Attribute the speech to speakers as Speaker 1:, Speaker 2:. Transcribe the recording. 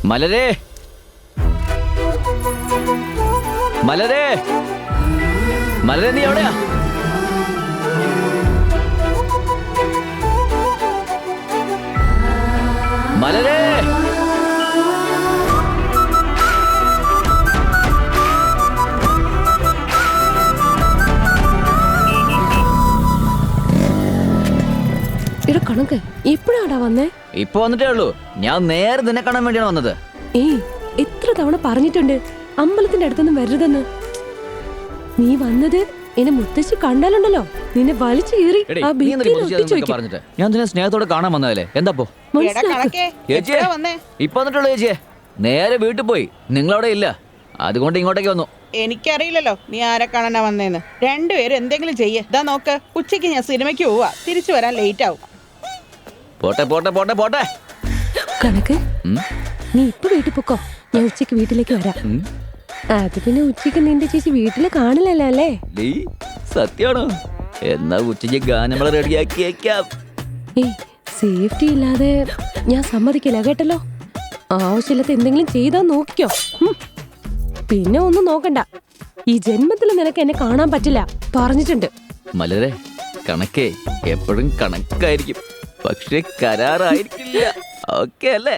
Speaker 1: മലരേ, മലരേ, മലരേ, നീ എവിടെയാ? മലരേ,
Speaker 2: ഇവിടെ കണക്ക് എപ്പോഴാടാ വന്നേ?
Speaker 1: ഇപ്പൊ വന്നിട്ടേ ഉള്ളൂ. ഞാൻ നേരെ നിന്നെ കാണാൻ വേണ്ടിയാണ് വന്നത്.
Speaker 2: ഏയ്, എത്ര തവണ പറഞ്ഞിട്ടുണ്ട് അമ്പലത്തിന്റെ അടുത്തൊന്നും വരരുതെന്ന്. നീ വന്നത് എന്നെ മുത്തശ്ശി കണ്ടാലുണ്ടല്ലോ, നിന്നെ വലിച്ചു കീറി
Speaker 1: എടീ,
Speaker 2: ആ
Speaker 1: നീ എന്തിനാ
Speaker 2: ഭിത്തിയിൽ
Speaker 1: മുത്തശ്ശി
Speaker 2: ഒട്ടിച്ചു
Speaker 1: അതൊക്കെ
Speaker 2: വെക്കും.
Speaker 1: പറഞ്ഞിട്ട്? ഞാൻ നിന്നെ സ്നേഹത്തോടെ കാണാൻ വന്നതല്ലേ. എന്താപ്പോ?
Speaker 2: മനസ്സിലാക്ക്.
Speaker 1: ചേച്ചിയെ, ഇപ്പൊ വന്നിട്ടുള്ളൂ ചേച്ചിയെ. നേരെ വീട്ടിൽ പോയി. നിങ്ങളവിടെ ഇല്ല, അതുകൊണ്ട് ഇങ്ങോട്ടേക്ക് വന്നു.
Speaker 3: എനിക്കറിയില്ലല്ലോ നീ ആരെ കാണാനാ വന്നേന്ന്. രണ്ടുപേരും എന്തെങ്കിലും ചെയ്യേ. ഇതാ നോക്ക്, ഉച്ചയ്ക്ക് ഞാൻ സിനിമയ്ക്ക് പോവാ, തിരിച്ചു വരാൻ ലേറ്റ് ആവും.
Speaker 1: പോട്ടെ പോട്ടെ പോട്ടെ പോട്ടെ.
Speaker 2: കണക്ക്,
Speaker 1: ഉം,
Speaker 2: നീ ഇപ്പൊ വീട്ടിൽ പൊക്കോ, ഞാൻ ഉച്ചക്ക് വീട്ടിലേക്ക് വരാം.
Speaker 1: ഉം.
Speaker 2: അത് പിന്നെ ഉച്ചക്ക് നിന്റെ ചേച്ചി വീട്ടില് കാണില്ലല്ലോ അല്ലേ?
Speaker 1: ഡീ, സത്യാണോ? എന്നാ ഉച്ചയ്ക്ക് ഗാനമേള റെഡിയാക്കി വെക്കാം.
Speaker 2: ഏയ്, സേഫ്റ്റി ഇല്ലാതെ ഞാൻ സമ്മതിക്കില്ല കേട്ടല്ലോ. ആവശ്യമില്ലാത്ത എന്തെങ്കിലും ചെയ്താ നോക്കിക്കോ. പിന്നെ ഒന്നും നോക്കണ്ട, ഈ ജന്മത്തിൽ നിനക്ക് എന്നെ കാണാൻ പറ്റില്ല, പറഞ്ഞിട്ടുണ്ട്.
Speaker 1: മലരെ, കണക്കേ എപ്പോഴും കണക്കായിരിക്കും, പക്ഷെ കരാറായിരിക്കില്ല. ഓക്കെ അല്ലേ?